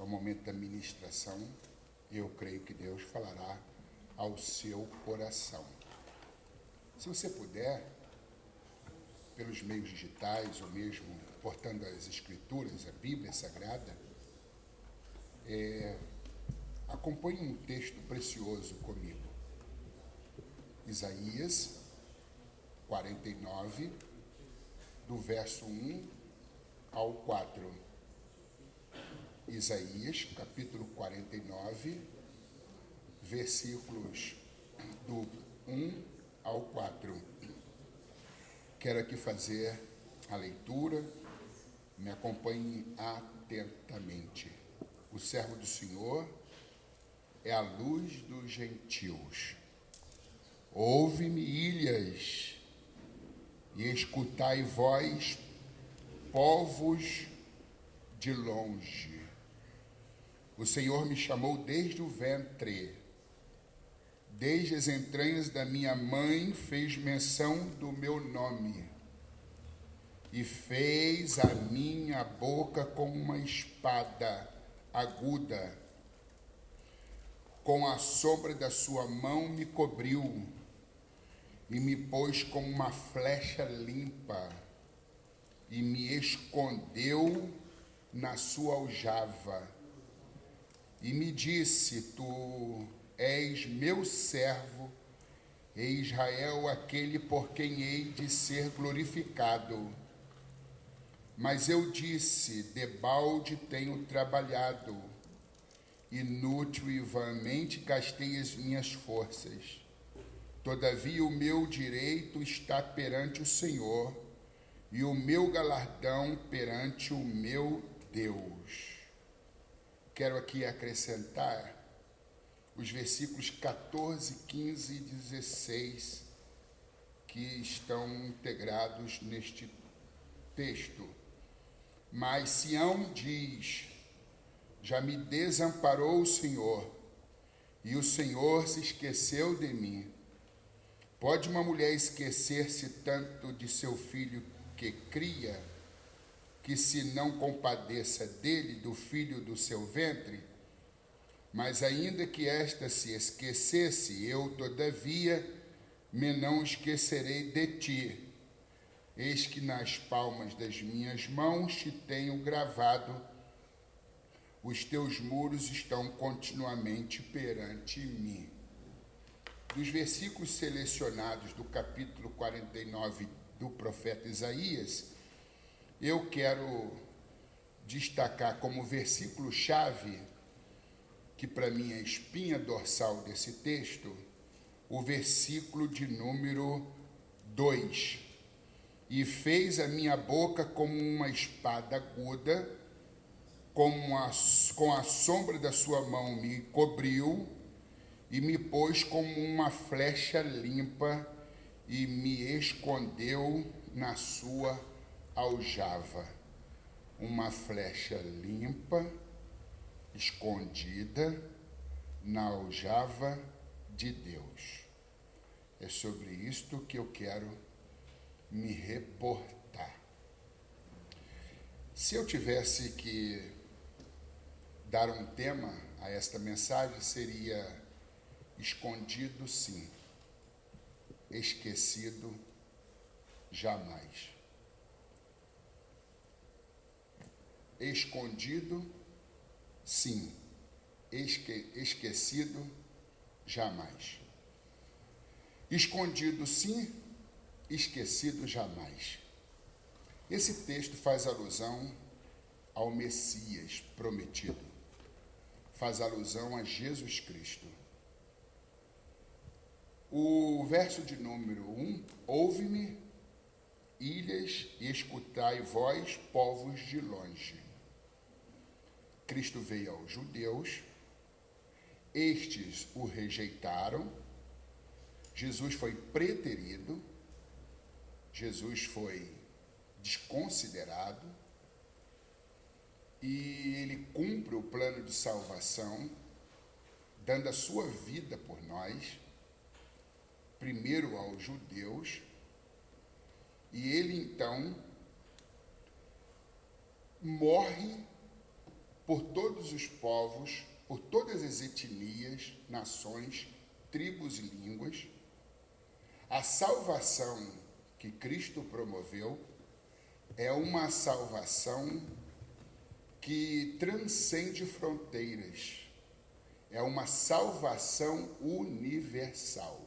o momento da ministração. Eu creio que Deus falará ao seu coração. Se você puder, pelos meios digitais ou mesmo portando as Escrituras, a Bíblia Sagrada, acompanhe um texto precioso comigo. Isaías 49, do verso 1 ao 4. Isaías, capítulo 49, versículos do 1 ao 4. Quero aqui fazer a leitura, me acompanhe atentamente. O servo do Senhor é a luz dos gentios. Ouve-me, ilhas, e escutai vós, povos de longe. O Senhor me chamou desde o ventre, desde as entranhas da minha mãe fez menção do meu nome, e fez a minha boca como uma espada aguda, com a sombra da sua mão me cobriu, e me pôs como uma flecha limpa, e me escondeu na sua aljava, e me disse: Tu és meu servo, e Israel aquele por quem hei de ser glorificado. Mas eu disse: debalde tenho trabalhado, inútil e vãmente gastei as minhas forças. Todavia o meu direito está perante o Senhor, e o meu galardão perante o meu Deus. Quero aqui acrescentar os versículos 14, 15 e 16 que estão integrados neste texto. Mas Sião diz: já me desamparou o Senhor, e o Senhor se esqueceu de mim. Pode uma mulher esquecer-se tanto de seu filho que cria, que se não compadeça dele, do filho do seu ventre? Mas ainda que esta se esquecesse, eu, todavia, me não esquecerei de ti. Eis que nas palmas das minhas mãos te tenho gravado, os teus muros estão continuamente perante mim. Dos versículos selecionados do capítulo 49 do profeta Isaías, eu quero destacar como versículo-chave, que para mim é a espinha dorsal desse texto, o versículo de número 2. E fez a minha boca como uma espada aguda, com a sombra da sua mão me cobriu, e me pôs como uma flecha limpa, e me escondeu na sua aljava. Uma flecha limpa, escondida na aljava de Deus. É sobre isto que eu quero me reportar. Se eu tivesse que dar um tema a esta mensagem, seria: escondido sim, esquecido jamais. Escondido sim, esquecido jamais. Escondido sim, esquecido jamais. Esse texto faz alusão ao Messias prometido, faz alusão a Jesus Cristo. O verso de número 1, ouve-me, ilhas, e escutai vós, povos de longe. Cristo veio aos judeus, estes o rejeitaram, Jesus foi preterido, Jesus foi desconsiderado, e ele cumpre o plano de salvação, dando a sua vida por nós, primeiro aos judeus, e ele então morre por todos os povos, por todas as etnias, nações, tribos e línguas. A salvação que Cristo promoveu é uma salvação que transcende fronteiras. É uma salvação universal.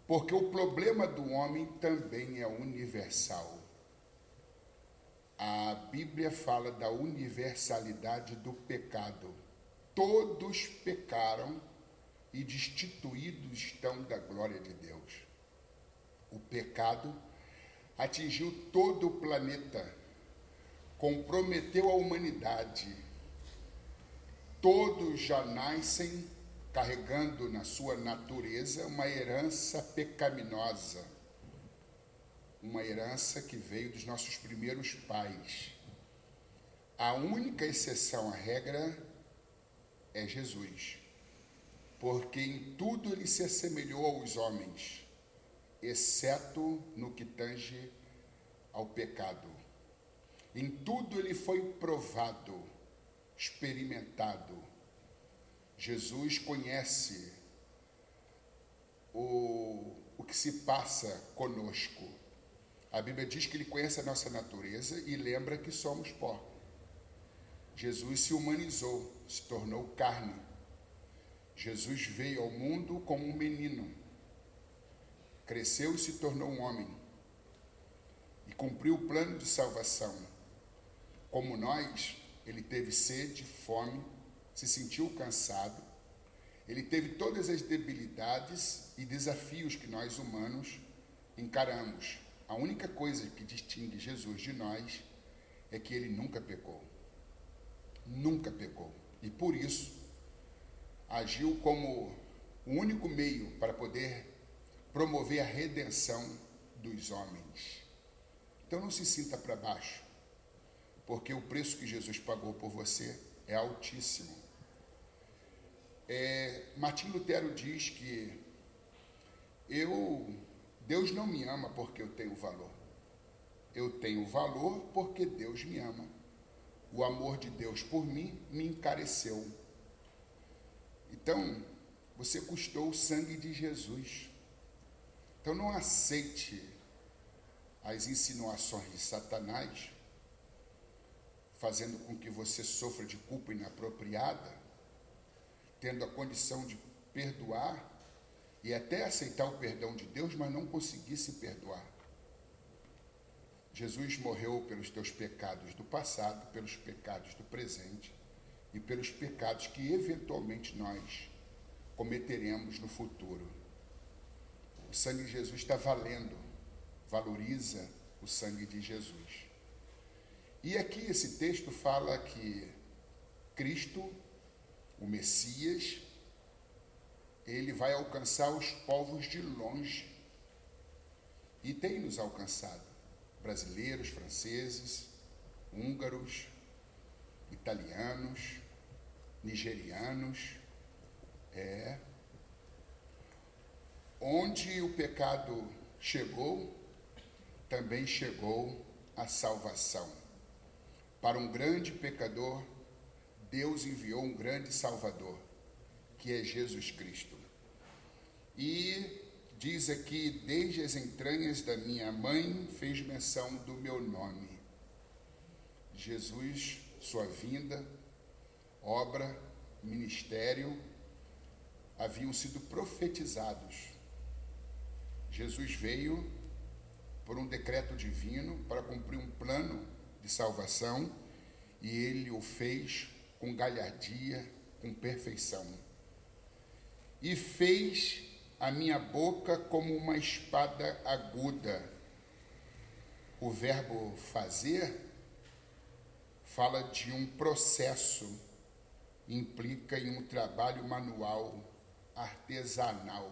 Porque o problema do homem também é universal. A Bíblia fala da universalidade do pecado. Todos pecaram e destituídos estão da glória de Deus. O pecado atingiu todo o planeta, comprometeu a humanidade. Todos já nascem carregando na sua natureza uma herança pecaminosa, uma herança que veio dos nossos primeiros pais. A única exceção à regra é Jesus, porque em tudo ele se assemelhou aos homens, exceto no que tange ao pecado. Em tudo ele foi provado, experimentado. Jesus conhece o que se passa conosco. A Bíblia diz que ele conhece a nossa natureza e lembra que somos pó. Jesus se humanizou, se tornou carne. Jesus veio ao mundo como um menino, cresceu e se tornou um homem e cumpriu o plano de salvação. Como nós, ele teve sede, fome, se sentiu cansado, ele teve todas as debilidades e desafios que nós humanos encaramos. A única coisa que distingue Jesus de nós é que ele nunca pecou. Nunca pecou. E por isso, agiu como o único meio para poder promover a redenção dos homens. Então não se sinta para baixo, porque o preço que Jesus pagou por você é altíssimo. Martim Lutero diz que Deus não me ama porque eu tenho valor. Eu tenho valor porque Deus me ama. O amor de Deus por mim me encareceu. Então, você custou o sangue de Jesus. Então não aceite as insinuações de Satanás, fazendo com que você sofra de culpa inapropriada, tendo a condição de perdoar e até aceitar o perdão de Deus, mas não conseguir se perdoar. Jesus morreu pelos teus pecados do passado, pelos pecados do presente e pelos pecados que eventualmente nós cometeremos no futuro. O sangue de Jesus está valendo, valoriza o sangue de Jesus. E aqui esse texto fala que Cristo, o Messias, ele vai alcançar os povos de longe. E tem nos alcançado. Brasileiros, franceses, húngaros, italianos, nigerianos. Onde o pecado chegou, também chegou a salvação. Para um grande pecador, Deus enviou um grande Salvador, que é Jesus Cristo. E diz aqui, desde as entranhas da minha mãe, fez menção do meu nome. Jesus, sua vinda, obra, ministério, haviam sido profetizados. Jesus veio por um decreto divino para cumprir um plano de salvação e ele o fez com galhardia, com perfeição. E fez a minha boca como uma espada aguda. O verbo fazer fala de um processo, implica em um trabalho manual, artesanal.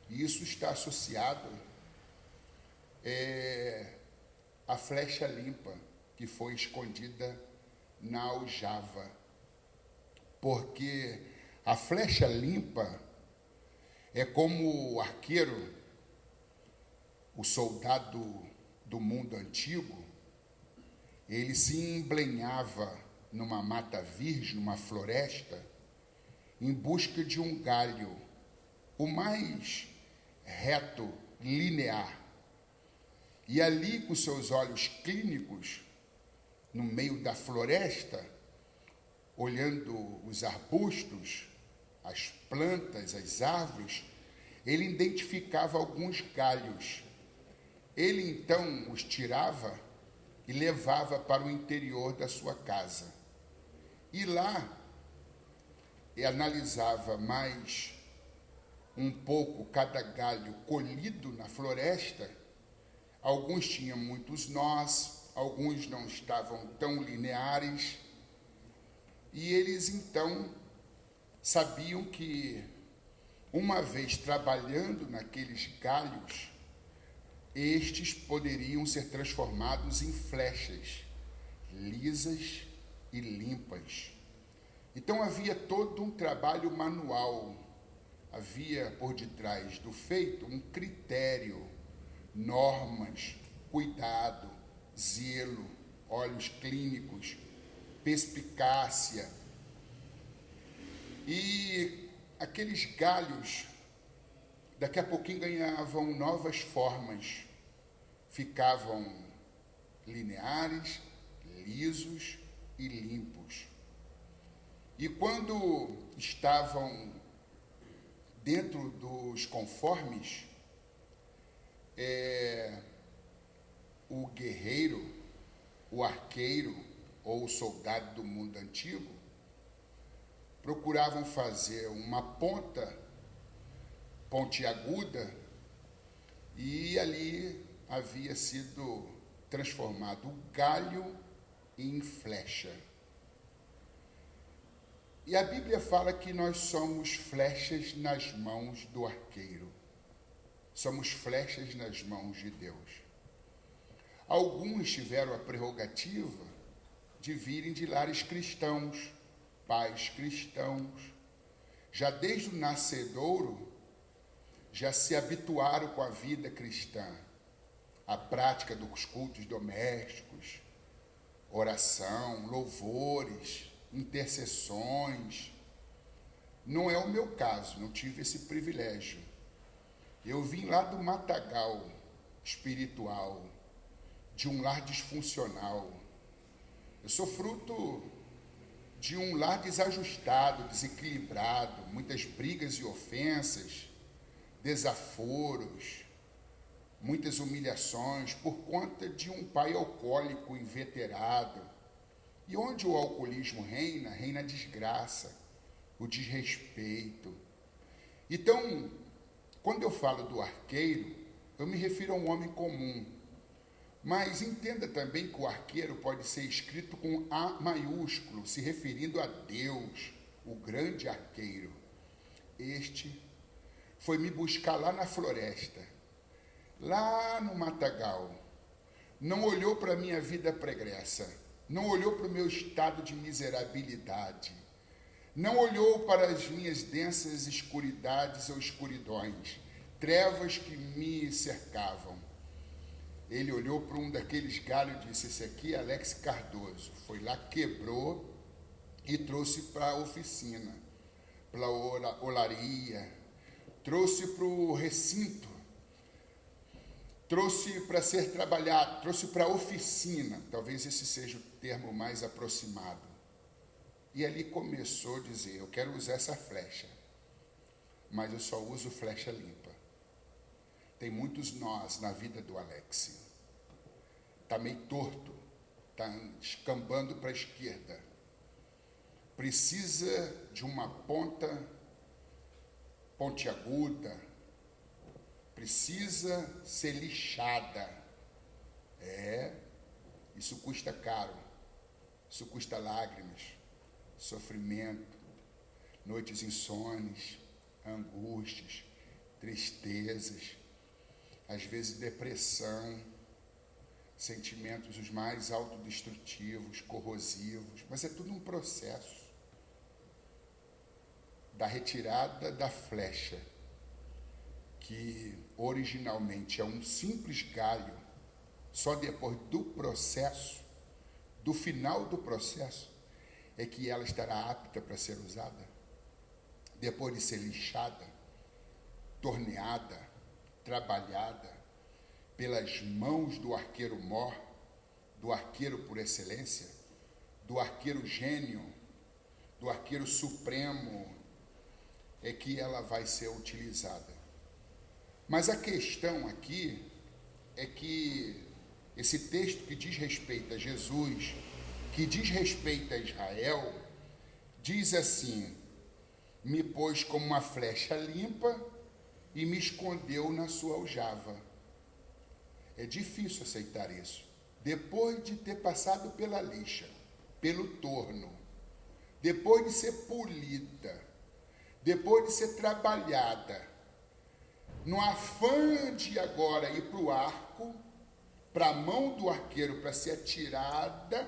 E isso está associado à flecha limpa que foi escondida na aljava. Porque a flecha limpa é como o arqueiro, o soldado do mundo antigo, ele se embrenhava numa mata virgem, numa floresta, em busca de um galho, o mais reto, linear. E ali, com seus olhos clínicos, no meio da floresta, olhando os arbustos, as plantas, as árvores, ele identificava alguns galhos. Ele então os tirava e levava para o interior da sua casa. E lá ele analisava mais um pouco cada galho colhido na floresta. Alguns tinham muitos nós, alguns não estavam tão lineares. E eles então sabiam que, uma vez trabalhando naqueles galhos, estes poderiam ser transformados em flechas lisas e limpas. Então havia todo um trabalho manual, havia por detrás do feito um critério, normas, cuidado, zelo, olhos clínicos, perspicácia. E aqueles galhos, daqui a pouquinho ganhavam novas formas, ficavam lineares, lisos e limpos. E quando estavam dentro dos conformes, o guerreiro, o arqueiro ou o soldado do mundo antigo procuravam fazer uma pontiaguda, e ali havia sido transformado o galho em flecha. E a Bíblia fala que nós somos flechas nas mãos do arqueiro. Somos flechas nas mãos de Deus. Alguns tiveram a prerrogativa de virem de lares cristãos, pais cristãos. Já desde o nascedouro, já se habituaram com a vida cristã, a prática dos cultos domésticos, oração, louvores, intercessões. Não é o meu caso, não tive esse privilégio. Eu vim lá do matagal espiritual, de um lar disfuncional. Eu sou fruto de um lar desajustado, desequilibrado, muitas brigas e ofensas, desaforos, muitas humilhações por conta de um pai alcoólico inveterado. E onde o alcoolismo reina, reina a desgraça, o desrespeito. Então, quando eu falo do arqueiro, eu me refiro a um homem comum. Mas entenda também que o arqueiro pode ser escrito com A maiúsculo, se referindo a Deus, o grande arqueiro. Este foi me buscar lá na floresta, lá no matagal. Não olhou para a minha vida pregressa, não olhou para o meu estado de miserabilidade, não olhou para as minhas densas escuridades ou escuridões, trevas que me cercavam. Ele olhou para um daqueles galhos e disse: esse aqui é Alex Cardoso. Foi lá, quebrou e trouxe para a oficina, para a olaria, trouxe para o recinto, trouxe para ser trabalhado, trouxe para a oficina. Talvez esse seja o termo mais aproximado. E ali começou a dizer: eu quero usar essa flecha, mas eu só uso flecha limpa. Tem muitos nós na vida do Alex. Está meio torto, está escambando para a esquerda. Precisa de uma pontiaguda, precisa ser lixada. Isso custa caro, isso custa lágrimas, sofrimento, noites insones, angústias, tristezas, às vezes depressão, sentimentos os mais autodestrutivos, corrosivos, mas é tudo um processo da retirada da flecha, que originalmente é um simples galho. Só depois do processo, do final do processo, é que ela estará apta para ser usada. Depois de ser lixada, torneada, trabalhada pelas mãos do arqueiro mor, do arqueiro por excelência, do arqueiro gênio, do arqueiro supremo, é que ela vai ser utilizada. Mas a questão aqui é que esse texto que diz respeito a Jesus, que diz respeito a Israel, diz assim: me pôs como uma flecha limpa e me escondeu na sua aljava. É difícil aceitar isso. Depois de ter passado pela lixa, pelo torno, depois de ser polida, depois de ser trabalhada, no afã de agora ir para o arco, para a mão do arqueiro para ser atirada,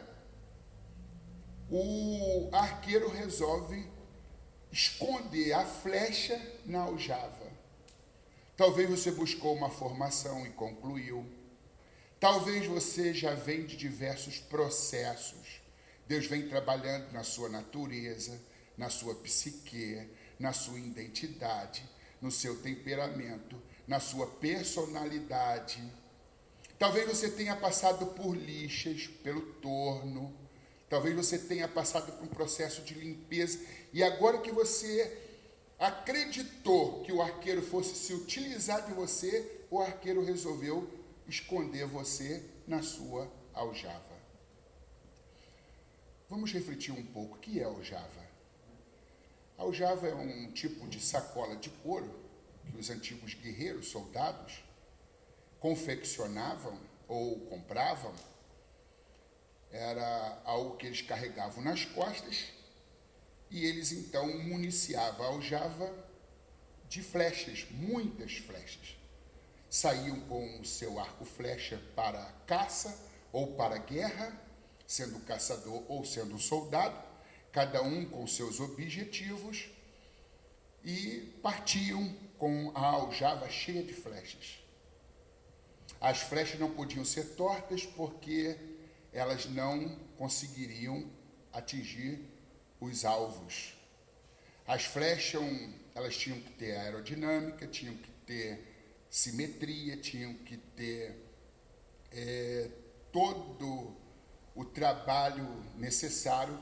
o arqueiro resolve esconder a flecha na aljava. Talvez você buscou uma formação e concluiu. Talvez você já vem de diversos processos. Deus vem trabalhando na sua natureza, na sua psique, na sua identidade, no seu temperamento, na sua personalidade. Talvez você tenha passado por lixas, pelo torno. Talvez você tenha passado por um processo de limpeza. E agora que você acreditou que o arqueiro fosse se utilizar de você, o arqueiro resolveu esconder você na sua aljava. Vamos refletir um pouco. O que é aljava? A aljava é um tipo de sacola de couro que os antigos guerreiros, soldados, confeccionavam ou compravam. Era algo que eles carregavam nas costas e eles então municiavam a aljava de flechas, muitas flechas. Saíam com o seu arco-flecha para a caça ou para a guerra, sendo caçador ou sendo soldado, cada um com seus objetivos, e partiam com a aljava cheia de flechas. As flechas não podiam ser tortas porque elas não conseguiriam atingir os alvos. As flechas, elas tinham que ter aerodinâmica, tinham que ter simetria, tinham que ter todo o trabalho necessário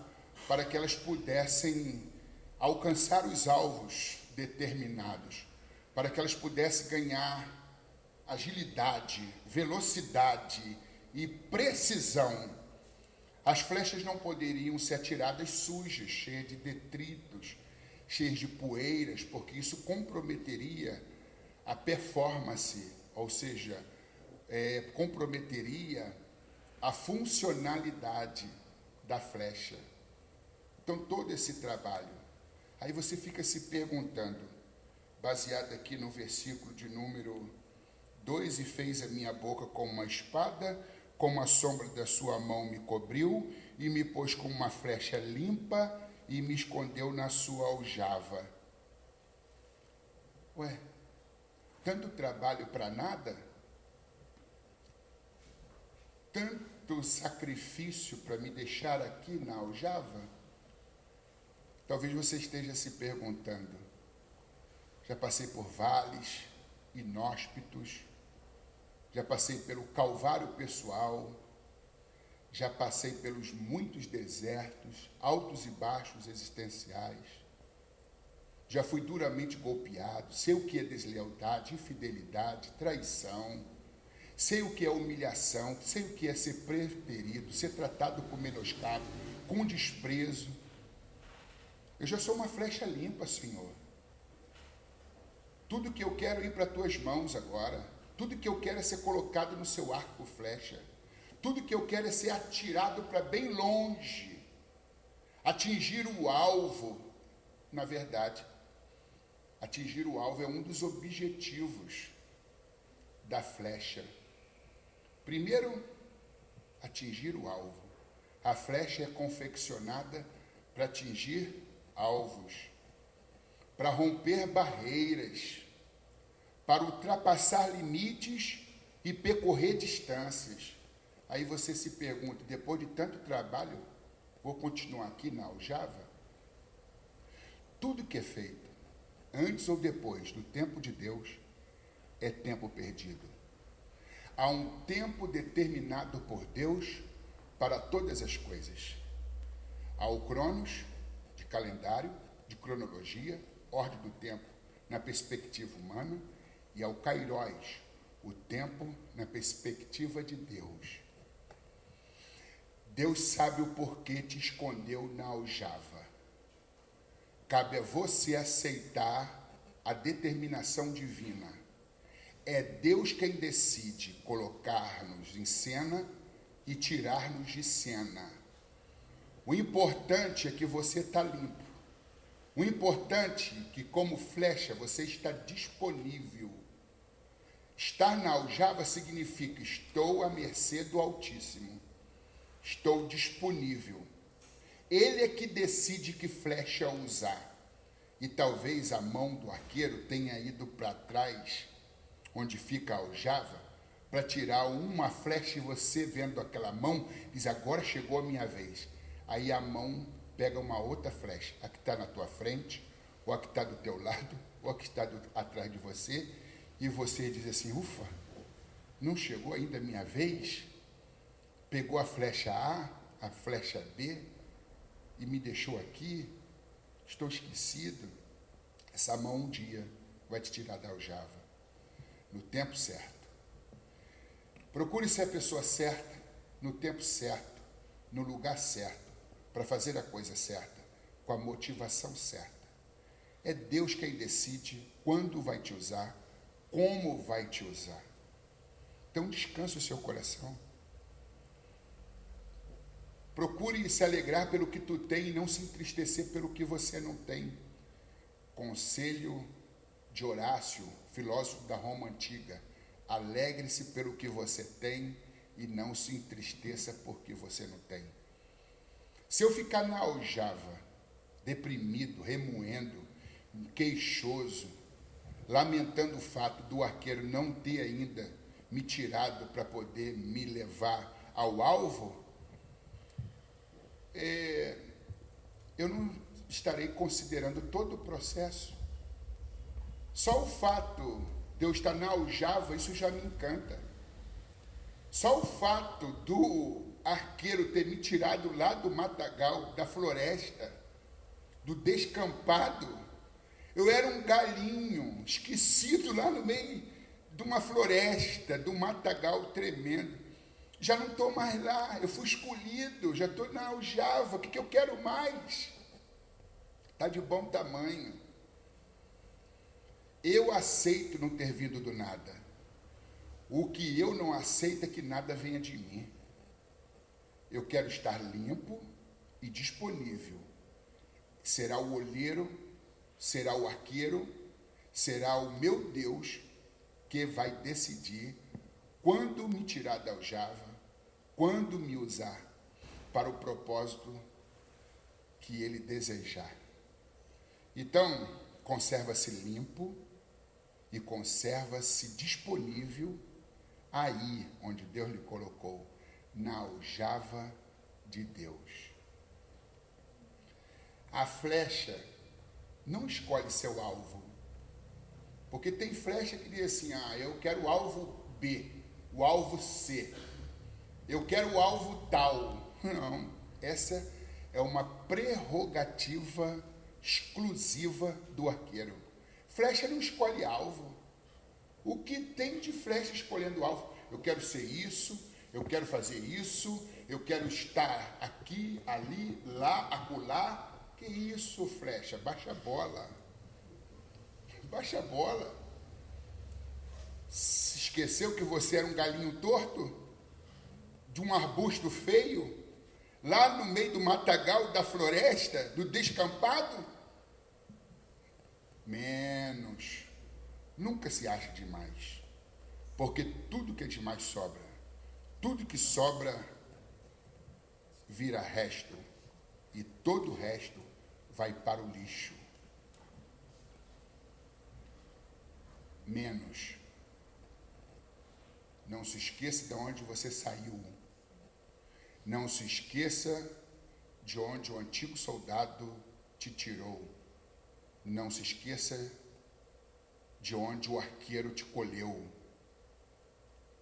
para que elas pudessem alcançar os alvos determinados, para que elas pudessem ganhar agilidade, velocidade e precisão. As flechas não poderiam ser atiradas sujas, cheias de detritos, cheias de poeiras, porque isso comprometeria a performance, ou seja, comprometeria a funcionalidade da flecha. Então, todo esse trabalho. Aí você fica se perguntando, baseado aqui no versículo de número 2, e fez a minha boca como uma espada, como a sombra da sua mão me cobriu, e me pôs como uma flecha limpa, e me escondeu na sua aljava. Ué, tanto trabalho para nada? Tanto sacrifício para me deixar aqui na aljava? Talvez você esteja se perguntando, já passei por vales inóspitos, já passei pelo calvário pessoal, já passei pelos muitos desertos, altos e baixos existenciais, já fui duramente golpeado, sei o que é deslealdade, infidelidade, traição, sei o que é humilhação, sei o que é ser preterido, ser tratado com menoscabo, com desprezo. Eu já sou uma flecha limpa, Senhor. Tudo que eu quero é ir para as tuas mãos agora. Tudo que eu quero é ser colocado no seu arco flecha. Tudo que eu quero é ser atirado para bem longe. Atingir o alvo. Na verdade, atingir o alvo é um dos objetivos da flecha. Primeiro, atingir o alvo. A flecha é confeccionada para atingir alvos, para romper barreiras, para ultrapassar limites e percorrer distâncias. Aí você se pergunta, depois de tanto trabalho, vou continuar aqui na aljava. Tudo que é feito, antes ou depois do tempo de Deus, é tempo perdido. Há um tempo determinado por Deus para todas as coisas. Há o Cronos, de calendário, de cronologia, ordem do tempo na perspectiva humana, e há o Kairos, o tempo na perspectiva de Deus. Deus sabe o porquê te escondeu na aljava. Cabe a você aceitar a determinação divina. É Deus quem decide colocar-nos em cena e tirar-nos de cena. O importante é que você está limpo. O importante é que, como flecha, você está disponível. Estar na aljava significa estou à mercê do Altíssimo. Estou disponível. Ele é que decide que flecha usar. E talvez a mão do arqueiro tenha ido para trás, onde fica a aljava, para tirar uma flecha, e você, vendo aquela mão, diz, agora chegou a minha vez. Aí a mão pega uma outra flecha, a que está na tua frente, ou a que está do teu lado, ou a que está atrás de você, e você diz assim, ufa, não chegou ainda a minha vez? Pegou a flecha A, a flecha B, e me deixou aqui, estou esquecido. Essa mão um dia vai te tirar da aljava, no tempo certo. Procure ser a pessoa certa, no tempo certo, no lugar certo, para fazer a coisa certa, com a motivação certa. É Deus quem decide quando vai te usar, como vai te usar. Então descanse o seu coração. Procure se alegrar pelo que tu tem e não se entristecer pelo que você não tem. Conselho de Horácio, filósofo da Roma Antiga. Alegre-se pelo que você tem e não se entristeça porque você não tem. Se eu ficar na aljava, deprimido, remoendo, queixoso, lamentando o fato do arqueiro não ter ainda me tirado para poder me levar ao alvo, eu não estarei considerando todo o processo. Só o fato de eu estar na aljava, isso já me encanta. Só o fato do arqueiro ter me tirado lá do matagal, da floresta, do descampado. Eu era um galinho esquecido lá no meio de uma floresta, de um matagal tremendo. Já não estou mais lá, eu fui escolhido, já estou na aljava, o que eu quero mais? Está de bom tamanho. Eu aceito não ter vindo do nada. O que eu não aceito é que nada venha de mim. Eu quero estar limpo e disponível. Será o olheiro, será o arqueiro, será o meu Deus que vai decidir quando me tirar da aljava, quando me usar para o propósito que Ele desejar. Então, conserva-se limpo e conserva-se disponível aí onde Deus lhe colocou, na aljava de Deus. A flecha não escolhe seu alvo, porque tem flecha que diz assim, eu quero o alvo B, o alvo C, eu quero o alvo tal. Não, essa é uma prerrogativa exclusiva do arqueiro. Flecha não escolhe alvo. O que tem de flecha escolhendo alvo? Eu quero ser isso, eu quero fazer isso, eu quero estar aqui, ali, lá, acolá. Que isso, flecha? Baixa a bola. Baixa a bola. Se esqueceu que você era um galinho torto? De um arbusto feio? Lá no meio do matagal da floresta, do descampado? Menos. Nunca se acha demais. Porque tudo que é demais sobra. Tudo que sobra vira resto. E todo o resto vai para o lixo. Menos. Não se esqueça de onde você saiu. Não se esqueça de onde o antigo soldado te tirou. Não se esqueça de onde o arqueiro te colheu.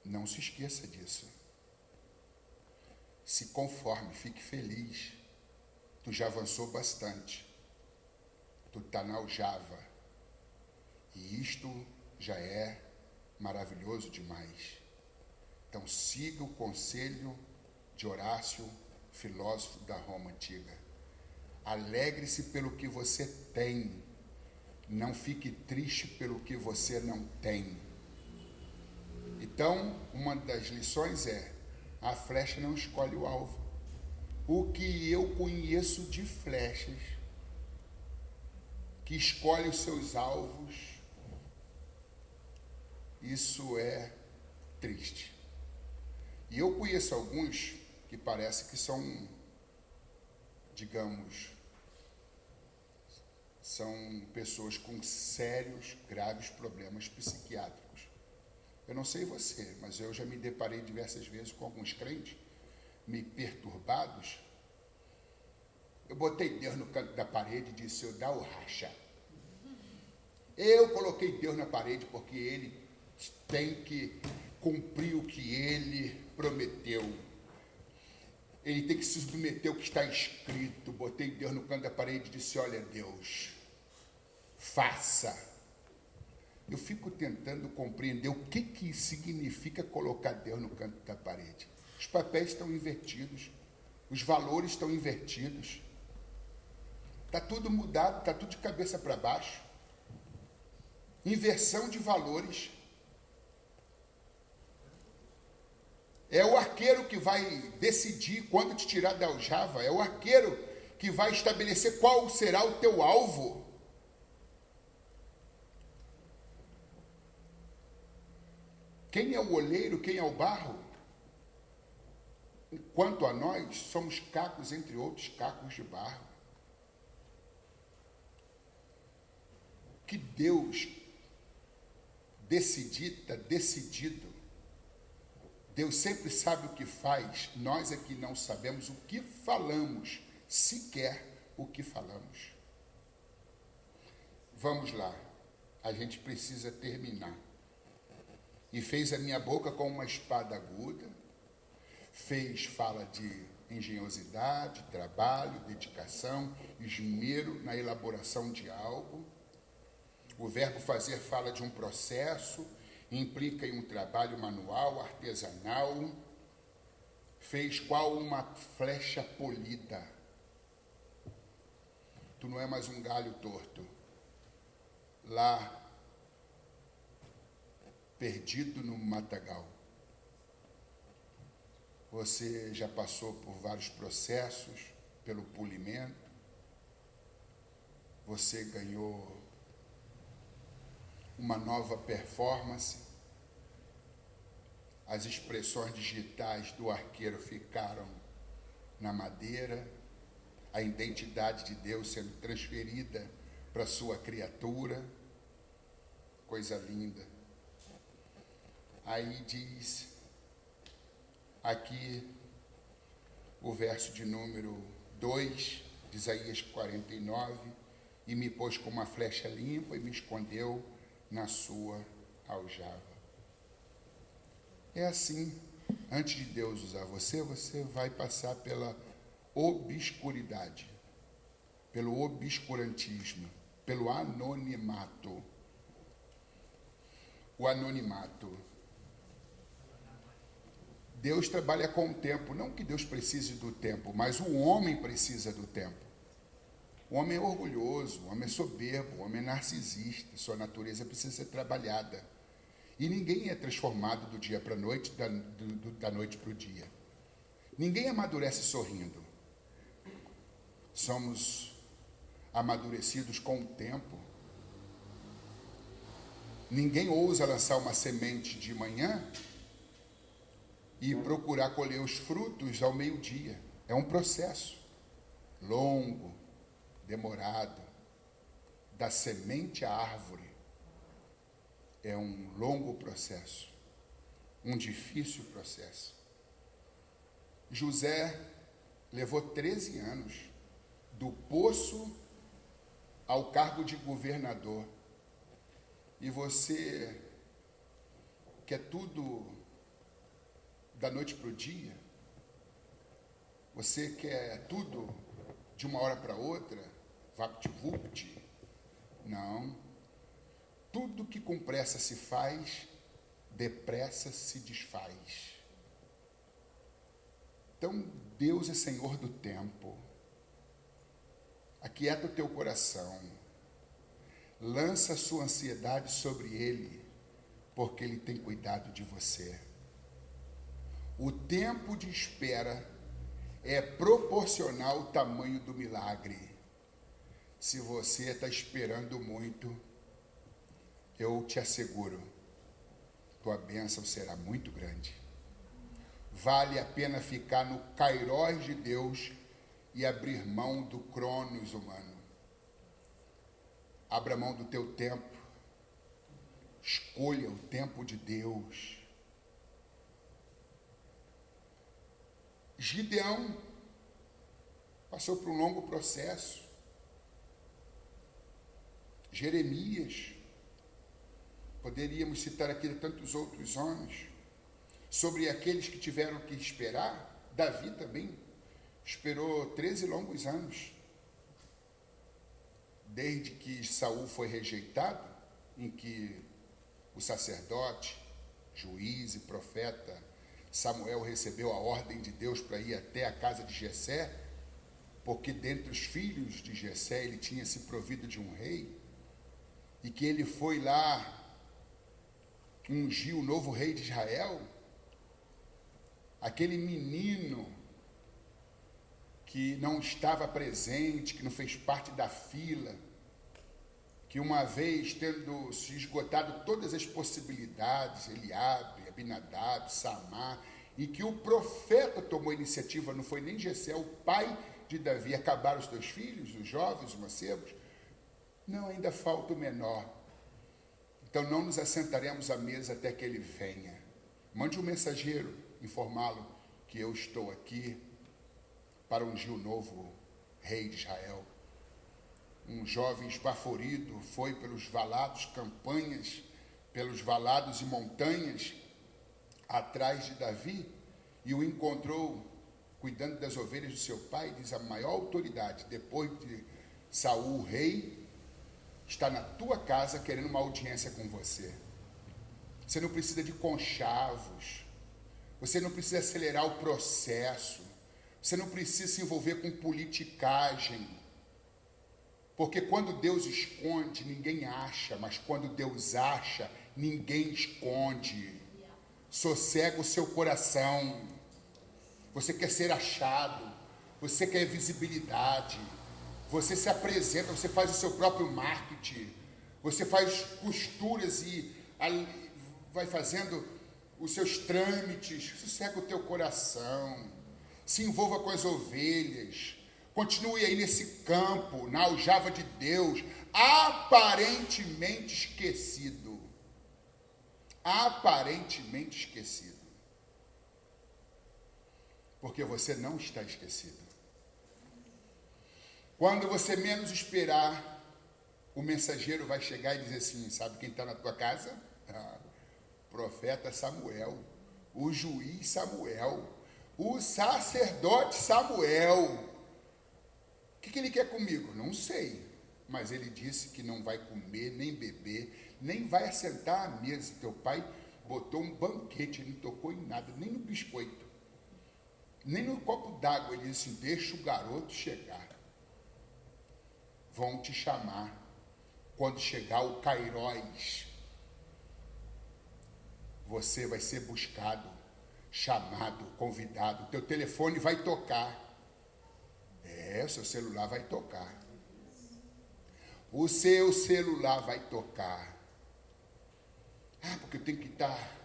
Não se esqueça disso. Se conforme, fique feliz. Tu já avançou bastante. Tu está na aljava. E isto já é maravilhoso demais. Então siga o conselho de Horácio, filósofo da Roma antiga. Alegre-se pelo que você tem. Não fique triste pelo que você não tem. Então, uma das lições é: a flecha não escolhe o alvo. O que eu conheço de flechas que escolhem os seus alvos, isso é triste. E eu conheço alguns que parece que são, digamos, são pessoas com sérios, graves problemas psiquiátricos. Eu não sei você, mas eu já me deparei diversas vezes com alguns crentes me perturbados. Eu botei Deus no canto da parede e disse: eu dá o racha. Eu coloquei Deus na parede porque Ele tem que cumprir o que Ele prometeu. Ele tem que se submeter ao que está escrito. Botei Deus no canto da parede e disse: olha, Deus, faça. Eu fico tentando compreender o que significa colocar Deus no canto da parede. Os papéis estão invertidos, os valores estão invertidos. Está tudo mudado, está tudo de cabeça para baixo. Inversão de valores. É o arqueiro que vai decidir quando te tirar da aljava. É o arqueiro que vai estabelecer qual será o teu alvo. Quem é o olheiro, quem é o barro? Quanto a nós, somos cacos, entre outros cacos de barro. Que Deus está decidido. Deus sempre sabe o que faz, nós é que não sabemos o que falamos, sequer o que falamos. Vamos lá, a gente precisa terminar. E fez a minha boca com uma espada aguda, fala de engenhosidade, trabalho, dedicação, esmero na elaboração de algo. O verbo fazer fala de um processo, implica em um trabalho manual, artesanal. Fez qual uma flecha polida. Tu não é mais um galho torto. Lá, perdido no matagal. Você já passou por vários processos, pelo polimento. Você ganhou uma nova performance. As expressões digitais do arqueiro ficaram na madeira. A identidade de Deus sendo transferida para a sua criatura. Coisa linda. Aí diz, aqui, o verso de número 2, de Isaías 49, e me pôs com uma flecha limpa e me escondeu na sua aljava. É assim, antes de Deus usar você, você vai passar pela obscuridade, pelo obscurantismo, pelo anonimato. O anonimato. Deus trabalha com o tempo, não que Deus precise do tempo, mas o homem precisa do tempo. O homem é orgulhoso, o homem é soberbo, o homem é narcisista, sua natureza precisa ser trabalhada. E ninguém é transformado do dia para a noite, da noite para o dia. Ninguém amadurece sorrindo. Somos amadurecidos com o tempo. Ninguém ousa lançar uma semente de manhã e procurar colher os frutos ao meio-dia. É um processo longo, demorado, da semente à árvore. É um longo processo, um difícil processo. José levou 13 anos, do poço ao cargo de governador. E você quer tudo da noite para o dia? Você quer tudo de uma hora para outra? Vapt-vupt? Não. Tudo que com pressa se faz, depressa se desfaz. Então, Deus é Senhor do tempo. Aquieta o teu coração. Lança a sua ansiedade sobre Ele, porque Ele tem cuidado de você. O tempo de espera é proporcional ao tamanho do milagre. Se você está esperando muito, eu te asseguro, tua bênção será muito grande. Vale a pena ficar no kairós de Deus e abrir mão do cronos humano. Abra mão do teu tempo. Escolha o tempo de Deus. Gideão passou por um longo processo. Jeremias, poderíamos citar aqui tantos outros homens. Sobre aqueles que tiveram que esperar, Davi também esperou 13 longos anos. Desde que Saul foi rejeitado, em que o sacerdote, juiz e profeta Samuel recebeu a ordem de Deus para ir até a casa de Jessé, porque dentre os filhos de Jessé ele tinha se provido de um rei, e que ele foi lá ungir o novo rei de Israel. Aquele menino que não estava presente, que não fez parte da fila, que uma vez, tendo se esgotado todas as possibilidades, Eliabe, Abinadab, Samar, e que o profeta tomou a iniciativa, não foi nem Jessé, o pai de Davi, acabaram os teus filhos, os jovens, os mancebos? Não, ainda falta o menor. Então não nos assentaremos à mesa até que ele venha. Mande um mensageiro informá-lo que eu estou aqui para ungir o novo rei de Israel. Um jovem esbaforido foi pelos valados, campanhas, pelos valados e montanhas atrás de Davi e o encontrou cuidando das ovelhas do seu pai. Diz: a maior autoridade depois de Saul, o rei, está na tua casa querendo uma audiência com você. Você não precisa de conchavos. Você não precisa acelerar o processo. Você não precisa se envolver com politicagem. Porque quando Deus esconde, ninguém acha. Mas quando Deus acha, ninguém esconde. Sossega o seu coração. Você quer ser achado. Você quer visibilidade. Você se apresenta, você faz o seu próprio marketing. Você faz costuras e vai fazendo os seus trâmites. Sossega o teu coração. Se envolva com as ovelhas. Continue aí nesse campo, na aljava de Deus, aparentemente esquecido. Aparentemente esquecido. Porque você não está esquecido. Quando você menos esperar, o mensageiro vai chegar e dizer assim: sabe quem está na tua casa? Profeta Samuel, o juiz Samuel, o sacerdote Samuel. O que ele quer comigo? Não sei, mas ele disse que não vai comer, nem beber, nem vai assentar à mesa. Teu pai botou um banquete, ele não tocou em nada, nem no biscoito, nem no copo d'água. Ele disse: deixa o garoto chegar. Vão te chamar quando chegar o kairós. Você vai ser buscado, chamado, convidado. Teu telefone vai tocar. O seu celular vai tocar. O seu celular vai tocar. Porque eu tenho que estar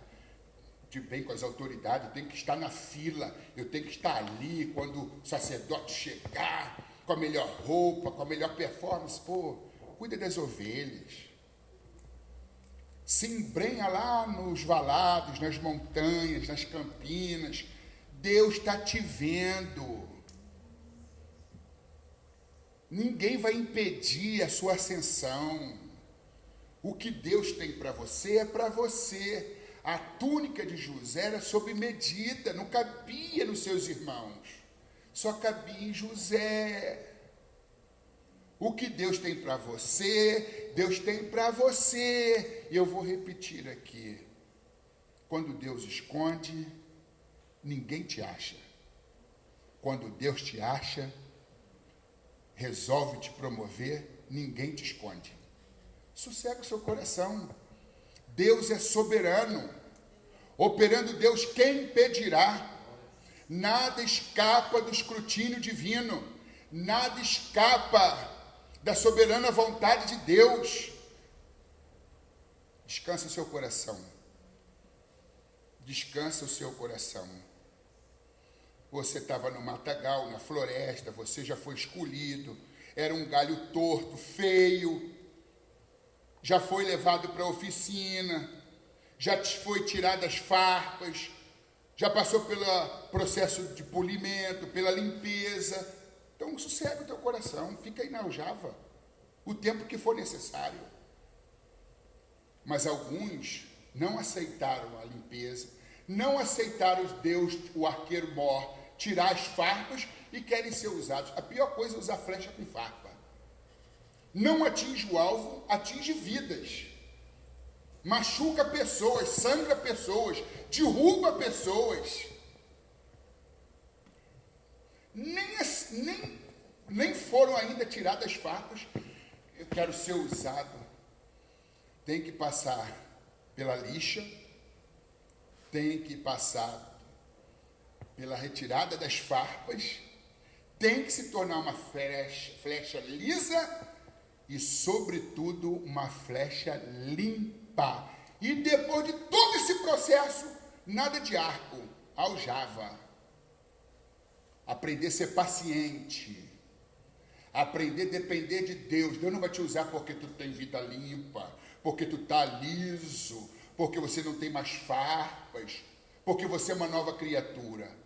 de bem com as autoridades, eu tenho que estar na fila, eu tenho que estar ali quando o sacerdote chegar, com a melhor roupa, com a melhor performance. Cuida das ovelhas. Se embrenha lá nos valados, nas montanhas, nas campinas. Deus está te vendo. Ninguém vai impedir a sua ascensão. O que Deus tem para você é para você. A túnica de José era sob medida, não cabia nos seus irmãos. Só cabia em José. O que Deus tem para você, Deus tem para você. E eu vou repetir aqui. Quando Deus esconde, ninguém te acha. Quando Deus te acha, resolve te promover, ninguém te esconde. Sossega o seu coração. Deus é soberano. Operando Deus, quem impedirá? Nada escapa do escrutínio divino. Nada escapa da soberana vontade de Deus. Descansa o seu coração. Descansa o seu coração. Você estava no matagal, na floresta, você já foi escolhido, era um galho torto, feio, já foi levado para a oficina, já foi tirado as farpas, já passou pelo processo de polimento, pela limpeza. Então, sossega o teu coração, fica aí na aljava, o tempo que for necessário. Mas alguns não aceitaram a limpeza, não aceitaram Deus, o arqueiro mor, tirar as farpas e querem ser usados. A pior coisa é usar flecha com farpa. Não atinge o alvo, atinge vidas. Machuca pessoas, sangra pessoas, derruba pessoas. Nem foram ainda tiradas as farpas. Eu quero ser usado. Tem que passar pela lixa, tem que passar pela retirada das farpas, tem que se tornar uma flecha lisa e, sobretudo, uma flecha limpa. E depois de todo esse processo, nada de arco, aljava. Aprender a ser paciente, aprender a depender de Deus. Deus não vai te usar porque tu tem vida limpa, porque tu está liso, porque você não tem mais farpas, porque você é uma nova criatura.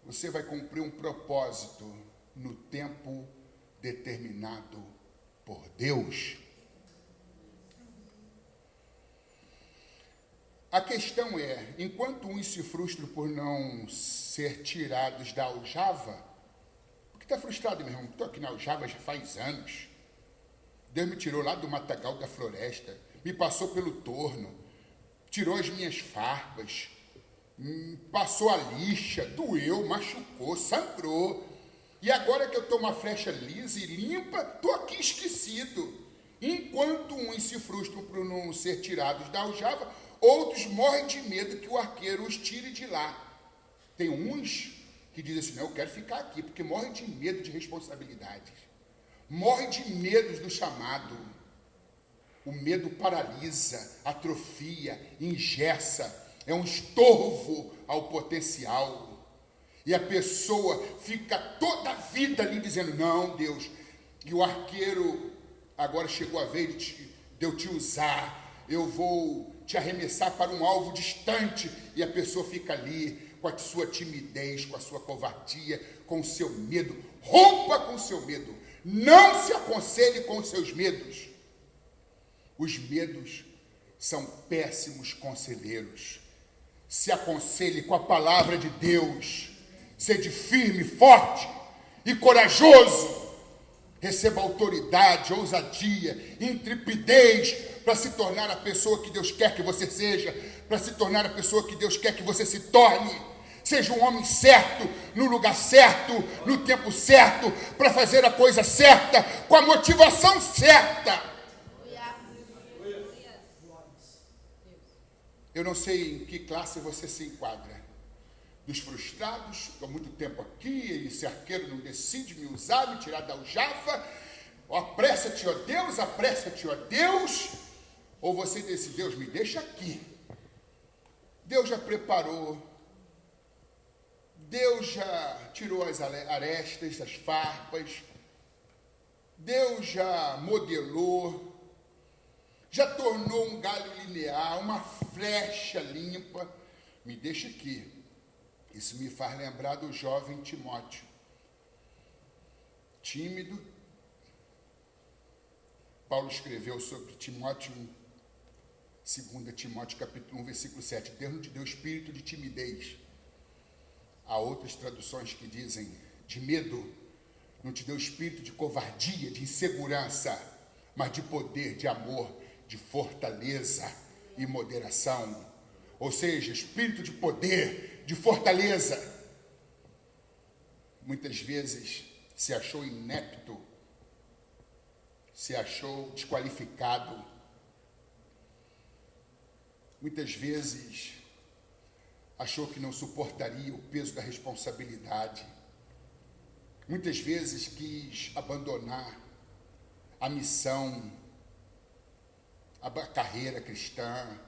Você vai cumprir um propósito no tempo determinado por Deus. A questão é, enquanto uns se frustram por não ser tirados da aljava, porque está frustrado, meu irmão? Estou aqui na aljava já faz anos. Deus me tirou lá do matagal da floresta, me passou pelo torno, tirou as minhas farpas, passou a lixa, doeu, machucou, sangrou. E agora que eu estou uma flecha lisa e limpa, estou aqui esquecido. Enquanto uns se frustram por não ser tirados da aljava, outros morrem de medo que o arqueiro os tire de lá. Tem uns que dizem assim, não, eu quero ficar aqui, porque morrem de medo de responsabilidades. Morrem de medos do chamado. O medo paralisa, atrofia, engessa, é um estorvo ao potencial. E a pessoa fica toda a vida ali dizendo, não, Deus, e o arqueiro, agora chegou a vez de eu te usar, eu vou te arremessar para um alvo distante, e a pessoa fica ali com a sua timidez, com a sua covardia, com o seu medo. Rompa com o seu medo, não se aconselhe com os seus medos. Os medos são péssimos conselheiros. Se aconselhe com a palavra de Deus. Sede firme, forte e corajoso. Receba autoridade, ousadia, intrepidez para se tornar a pessoa que Deus quer que você seja, para se tornar a pessoa que Deus quer que você se torne. Seja um homem certo, no lugar certo, no tempo certo, para fazer a coisa certa, com a motivação certa. Eu não sei em que classe você se enquadra. Dos frustrados, estou há muito tempo aqui, e esse arqueiro não decide me usar, me tirar da aljava. Apressa-te, ó Deus, apressa-te, ó Deus. Ou você disse, Deus, me deixa aqui. Deus já preparou. Deus já tirou as arestas, as farpas. Deus já modelou. Já tornou um galho linear, uma flecha limpa. Me deixa aqui. Isso me faz lembrar do jovem Timóteo. tímido. Paulo escreveu sobre Timóteo, 2 Timóteo capítulo 1, versículo 7. Deus não te deu espírito de timidez. Há outras traduções que dizem de medo. Não te deu espírito de covardia, de insegurança, mas de poder, de amor, de fortaleza e moderação. Ou seja, espírito de poder, de fortaleza. Muitas vezes se achou inepto, se achou desqualificado. Muitas vezes achou que não suportaria o peso da responsabilidade. Muitas vezes quis abandonar a missão, a carreira cristã,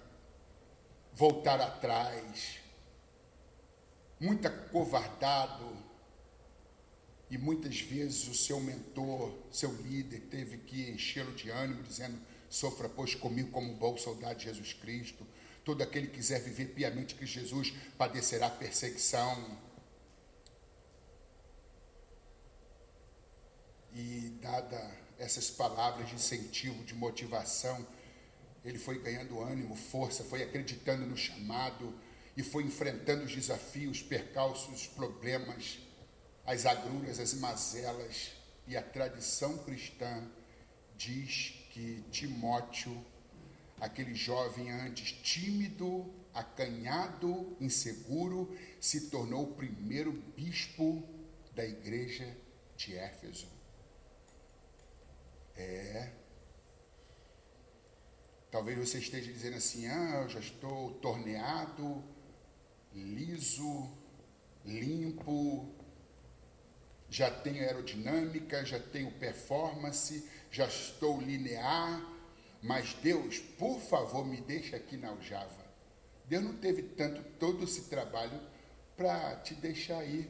voltar atrás. Muito acovardado. E muitas vezes o seu mentor, seu líder, teve que enchê-lo de ânimo, dizendo: sofra, pois, comigo como um bom soldado de Jesus Cristo. Todo aquele que quiser viver piamente que Jesus padecerá perseguição. E dada essas palavras de incentivo, de motivação, ele foi ganhando ânimo, força, foi acreditando no chamado e foi enfrentando os desafios, percalços, os problemas, as agruras, as mazelas. E a tradição cristã diz que Timóteo, aquele jovem antes tímido, acanhado, inseguro, se tornou o primeiro bispo da igreja de Éfeso. Talvez você esteja dizendo assim: eu já estou torneado, liso, limpo, já tenho aerodinâmica, já tenho performance, já estou linear, mas Deus, por favor, me deixa aqui na aljava. Deus não teve todo esse trabalho para te deixar ir.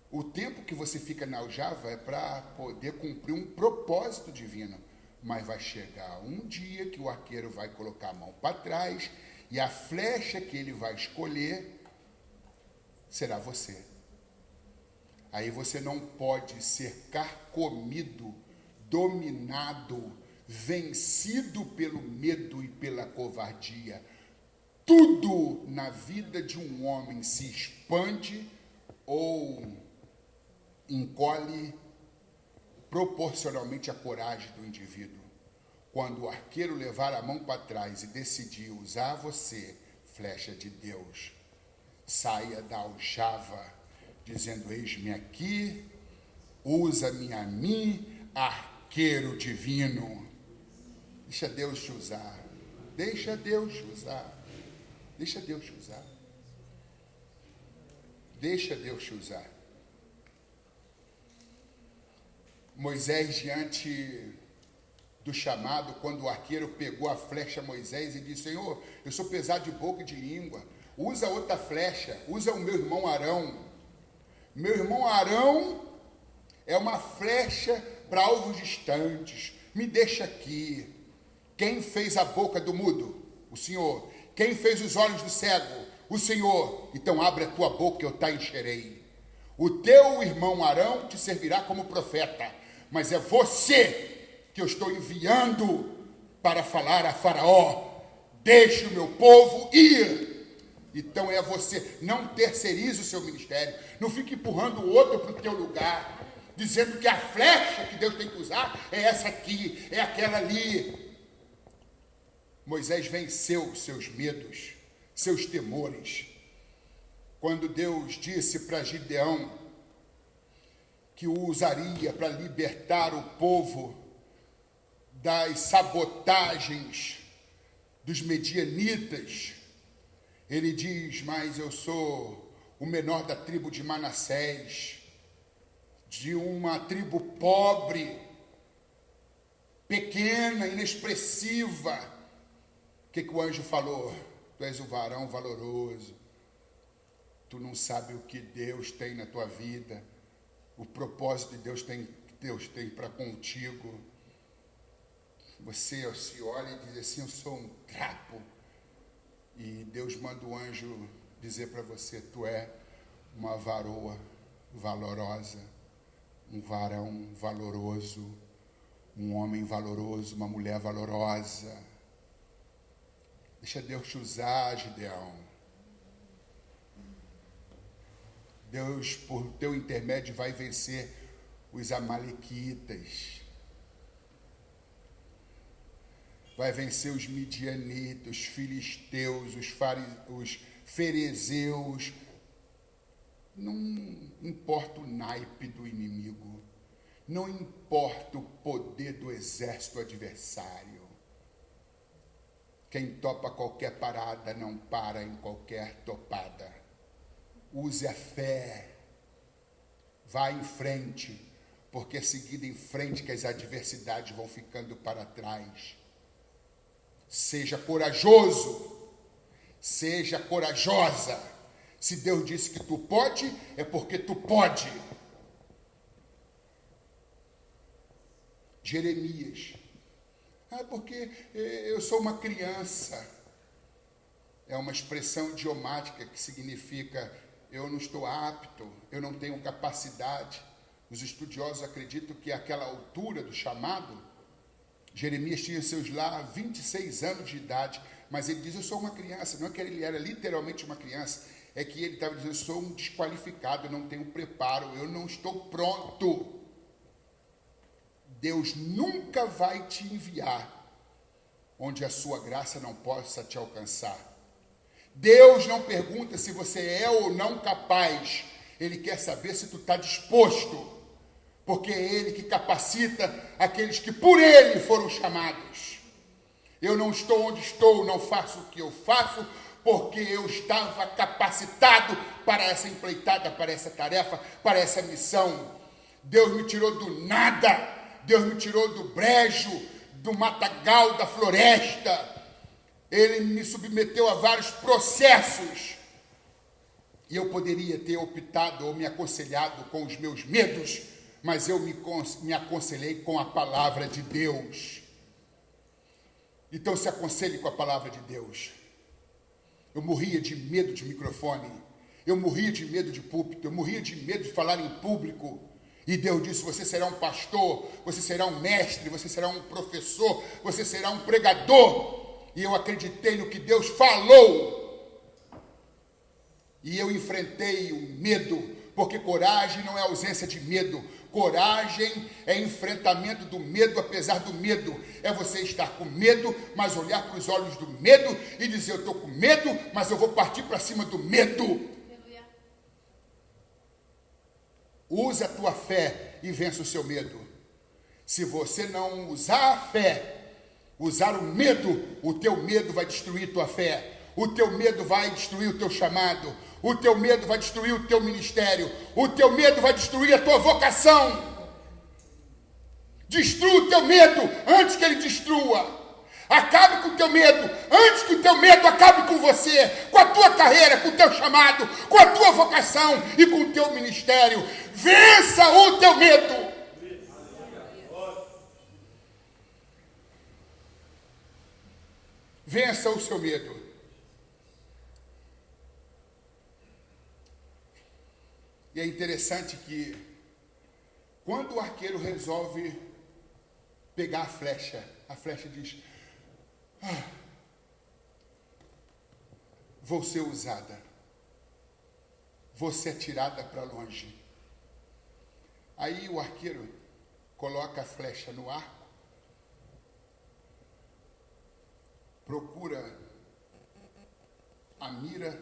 O tempo que você fica na aljava é para poder cumprir um propósito divino. Mas vai chegar um dia que o arqueiro vai colocar a mão para trás e a flecha que ele vai escolher será você. Aí você não pode ser carcomido, dominado, vencido pelo medo e pela covardia. Tudo na vida de um homem se expande ou encolhe proporcionalmente à coragem do indivíduo. Quando o arqueiro levar a mão para trás e decidir usar você, flecha de Deus, saia da aljava, dizendo: eis-me aqui, usa-me a mim, arqueiro divino. Deixa Deus te usar. Deixa Deus te usar. Deixa Deus te usar. Deixa Deus te usar. Moisés, diante do chamado, quando o arqueiro pegou a flecha a Moisés e disse: Senhor, eu sou pesado de boca e de língua, usa outra flecha, usa o meu irmão Arão. Meu irmão Arão é uma flecha para alvos distantes, me deixa aqui. Quem fez a boca do mudo? O Senhor. Quem fez os olhos do cego? O Senhor. Então abre a tua boca, eu te encherei. O teu irmão Arão te servirá como profeta, mas é você que eu estou enviando para falar a Faraó: deixe o meu povo ir. Então é você. Não terceirize o seu ministério. Não fique empurrando o outro para o teu lugar, dizendo que a flecha que Deus tem que usar é essa aqui, é aquela ali. Moisés venceu seus medos, seus temores. Quando Deus disse para Gideão que o usaria para libertar o povo das sabotagens dos medianitas, ele diz: mas eu sou o menor da tribo de Manassés, de uma tribo pobre, pequena, inexpressiva. O que o anjo falou? Tu és um varão valoroso, tu não sabe o que Deus tem na tua vida, o propósito de Deus tem para contigo. Você se olha e diz assim: eu sou um trapo. E Deus manda o anjo dizer para você: tu é uma varoa valorosa, um varão valoroso, um homem valoroso, uma mulher valorosa. Deixa Deus te usar, Gideão. Deus, por teu intermédio, vai vencer os amalequitas. Vai vencer os midianitas, os filisteus, os ferezeus. Não importa o naipe do inimigo. Não importa o poder do exército adversário. Quem topa qualquer parada não para em qualquer topada. Use a fé. Vá em frente, porque é seguido em frente que as adversidades vão ficando para trás. Seja corajoso. Seja corajosa. Se Deus disse que tu pode, é porque tu pode. Jeremias. Porque eu sou uma criança. É uma expressão idiomática que significa eu não estou apto, eu não tenho capacidade. Os estudiosos acreditam que àquela altura do chamado, Jeremias tinha seus lá 26 anos de idade, mas ele diz, eu sou uma criança. Não é que ele era literalmente uma criança, é que ele estava dizendo, eu sou um desqualificado, eu não tenho preparo, eu não estou pronto. Deus nunca vai te enviar onde a sua graça não possa te alcançar. Deus não pergunta se você é ou não capaz. Ele quer saber se tu está disposto. Porque é Ele que capacita aqueles que por Ele foram chamados. Eu não estou onde estou, não faço o que eu faço, porque eu estava capacitado para essa empreitada, para essa tarefa, para essa missão. Deus me tirou do nada. Deus me tirou do brejo, do matagal, da floresta. Ele me submeteu a vários processos. E eu poderia ter optado ou me aconselhado com os meus medos, mas eu me aconselhei com a palavra de Deus. Então se aconselhe com a palavra de Deus. Eu morria de medo de microfone. Eu morria de medo de púlpito. Eu morria de medo de falar em público. E Deus disse, você será um pastor, você será um mestre, você será um professor, você será um pregador. E eu acreditei no que Deus falou. E eu enfrentei o medo, porque coragem não é ausência de medo. Coragem é enfrentamento do medo, apesar do medo. É você estar com medo, mas olhar para os olhos do medo e dizer, eu estou com medo, mas eu vou partir para cima do medo. Use a tua fé e vença o seu medo. Se você não usar a fé, usar o teu medo vai destruir tua fé. O teu medo vai destruir o teu chamado. O teu medo vai destruir o teu ministério. O teu medo vai destruir a tua vocação. Destrua o teu medo antes que ele destrua. Acabe com o teu medo antes que o teu medo acabe com você, com a tua carreira, com o teu chamado, com a tua vocação e com o teu ministério. Vença o teu medo. Vença o seu medo. E é interessante que quando o arqueiro resolve pegar a flecha diz, vou ser usada, vou ser atirada para longe. Aí o arqueiro coloca a flecha no arco, procura a mira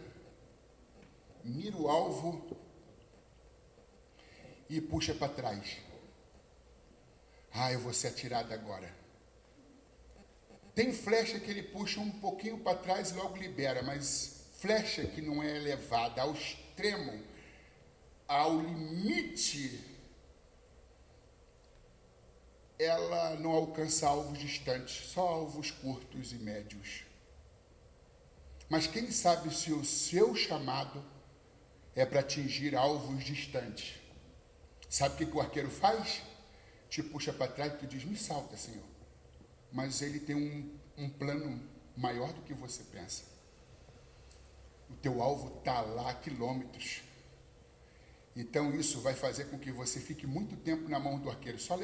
o alvo e puxa para trás. Eu vou ser atirado agora. Tem flecha que ele puxa um pouquinho para trás e logo libera, mas flecha que não é elevada ao extremo, ao limite, ela não alcança alvos distantes, só alvos curtos e médios. Mas quem sabe se o seu chamado é para atingir alvos distantes? Sabe o que o arqueiro faz? Te puxa para trás e tu diz, me salta, Senhor. Mas ele tem um plano maior do que você pensa. O teu alvo está lá a quilômetros. Então isso vai fazer com que você fique muito tempo na mão do arqueiro, só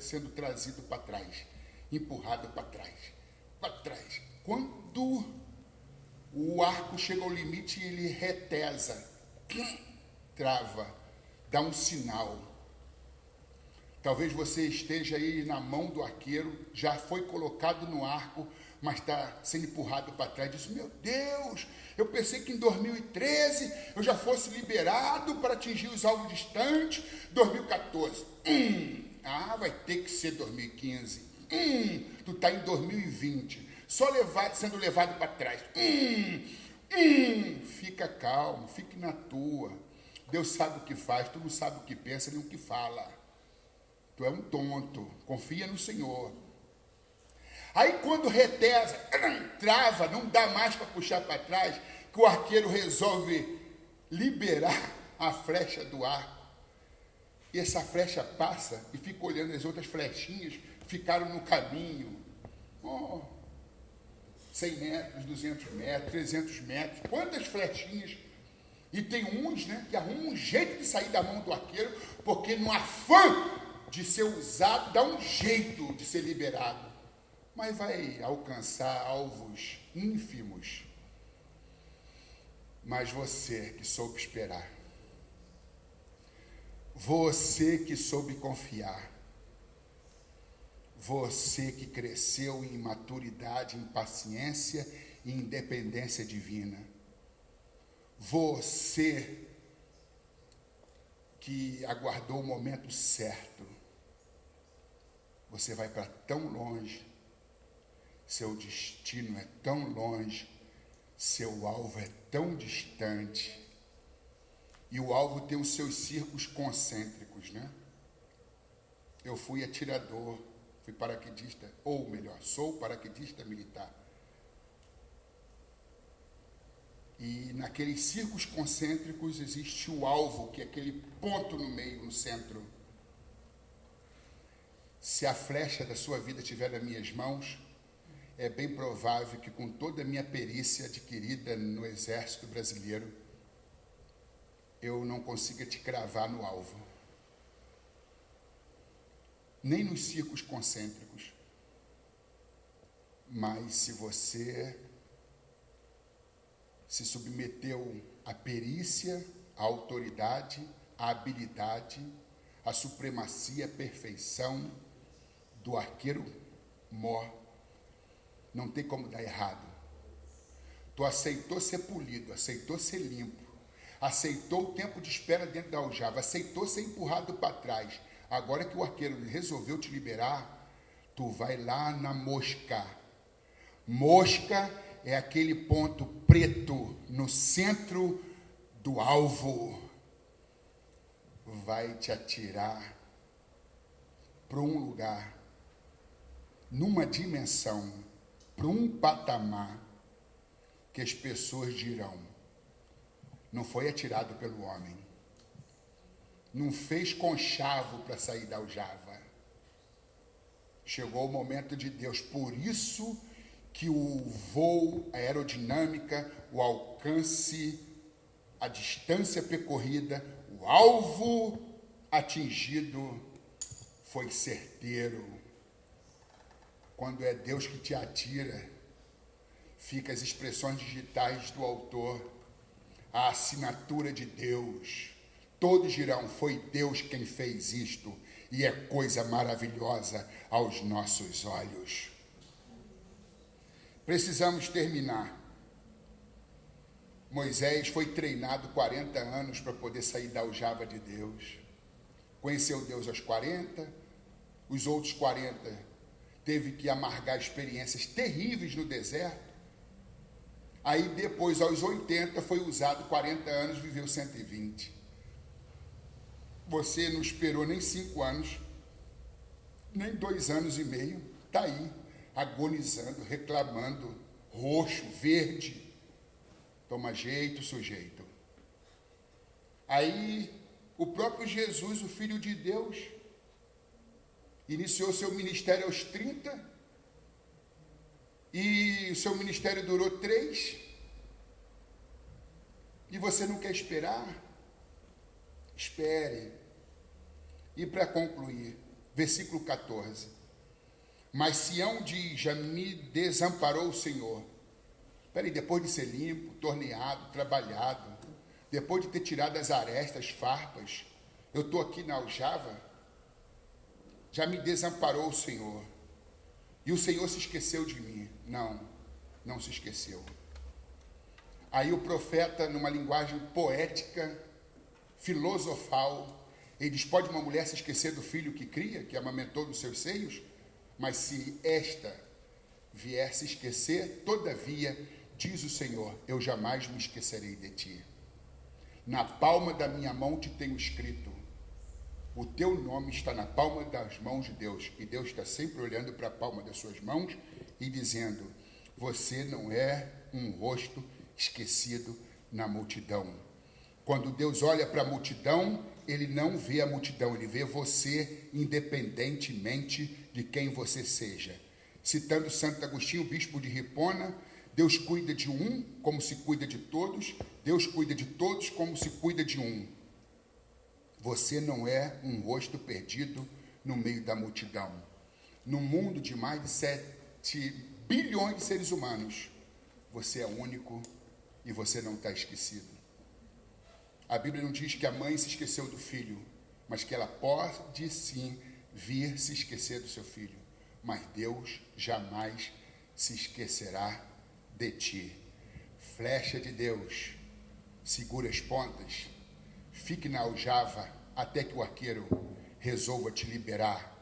sendo trazido para trás, empurrado para trás, para trás. Quando o arco chega ao limite, ele retesa, trava, dá um sinal. Talvez você esteja aí na mão do arqueiro, já foi colocado no arco, mas está sendo empurrado para trás. Diz: meu Deus, eu pensei que em 2013 eu já fosse liberado para atingir os alvos distantes. 2014, vai ter que ser 2015. Tu está em 2020, só sendo levado para trás. Fica calmo, fique na tua. Deus sabe o que faz, tu não sabe o que pensa nem o que fala. Tu é um tonto, confia no Senhor. Aí quando retesa, trava, não dá mais para puxar para trás, que o arqueiro resolve liberar a flecha do arco. E essa flecha passa e fica olhando as outras flechinhas, ficaram no caminho. 100 metros, 200 metros, 300 metros, quantas flechinhas. E tem uns, que arrumam um jeito de sair da mão do arqueiro, porque no afã de ser usado, dá um jeito de ser liberado. Mas vai alcançar alvos ínfimos. Mas você que soube esperar, você que soube confiar, você que cresceu em maturidade, em paciência e independência divina, você que aguardou o momento certo, você vai para tão longe, seu destino é tão longe, seu alvo é tão distante, e o alvo tem os seus círculos concêntricos, Eu fui atirador, fui paraquedista, ou melhor, sou paraquedista militar. E naqueles círculos concêntricos existe o alvo, que é aquele ponto no meio, no centro. Se a flecha da sua vida estiver nas minhas mãos, é bem provável que com toda a minha perícia adquirida no Exército Brasileiro, eu não consiga te cravar no alvo. Nem nos círculos concêntricos. Mas se você se submeteu à perícia, à autoridade, à habilidade, à supremacia, à perfeição do arqueiro mor, não tem como dar errado. Tu aceitou ser polido, aceitou ser limpo, aceitou o tempo de espera dentro da aljava, aceitou ser empurrado para trás. Agora que o arqueiro resolveu te liberar, tu vai lá na mosca. Mosca é aquele ponto preto no centro do alvo. Vai te atirar para um lugar, numa dimensão, para um patamar, que as pessoas dirão: não foi atirado pelo homem, não fez conchavo para sair da aljava. Chegou o momento de Deus. Por isso que o voo, a aerodinâmica, o alcance, a distância percorrida, o alvo atingido foi certeiro. Quando é Deus que te atira, fica as expressões digitais do autor, a assinatura de Deus. Todos dirão: foi Deus quem fez isto, e é coisa maravilhosa aos nossos olhos. Precisamos terminar. Moisés foi treinado 40 anos para poder sair da aljava de Deus. Conheceu Deus aos 40, os outros 40 teve que amargar experiências terríveis no deserto. Aí depois, aos 80, foi usado 40 anos, viveu 120. Você não esperou nem 5 anos, nem 2 anos e meio, está aí, agonizando, reclamando, roxo, verde. Toma jeito, sujeito. Aí, o próprio Jesus, o Filho de Deus, iniciou seu ministério aos 30, e o seu ministério durou 3, e você não quer esperar? Espere. E para concluir, versículo 14. Mas Sião diz, já me desamparou o Senhor. Peraí, depois de ser limpo, torneado, trabalhado, depois de ter tirado as arestas, as farpas, eu estou aqui na aljava, já me desamparou o Senhor. E o Senhor se esqueceu de mim. Não, não se esqueceu. Aí o profeta, numa linguagem poética, filosofal, ele diz, pode uma mulher se esquecer do filho que cria, que amamentou nos seus seios? Mas se esta vier se esquecer, todavia, diz o Senhor, eu jamais me esquecerei de ti. Na palma da minha mão te tenho escrito. O teu nome está na palma das mãos de Deus. E Deus está sempre olhando para a palma das suas mãos e dizendo, você não é um rosto esquecido na multidão. Quando Deus olha para a multidão, ele não vê a multidão, ele vê você independentemente de quem você seja. Citando Santo Agostinho, bispo de Hipona, Deus cuida de um como se cuida de todos, Deus cuida de todos como se cuida de um. Você não é um rosto perdido no meio da multidão. No mundo de mais de 7 bilhões de seres humanos, você é único e você não está esquecido. A Bíblia não diz que a mãe se esqueceu do filho, mas que ela pode sim vir se esquecer do seu filho. Mas Deus jamais se esquecerá de ti. Flecha de Deus, segura as pontas, fique na aljava até que o arqueiro resolva te liberar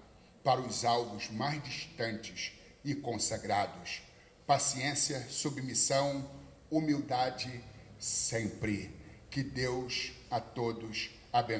para os alvos mais distantes e consagrados. Paciência, submissão, humildade sempre. Que Deus a todos abençoe.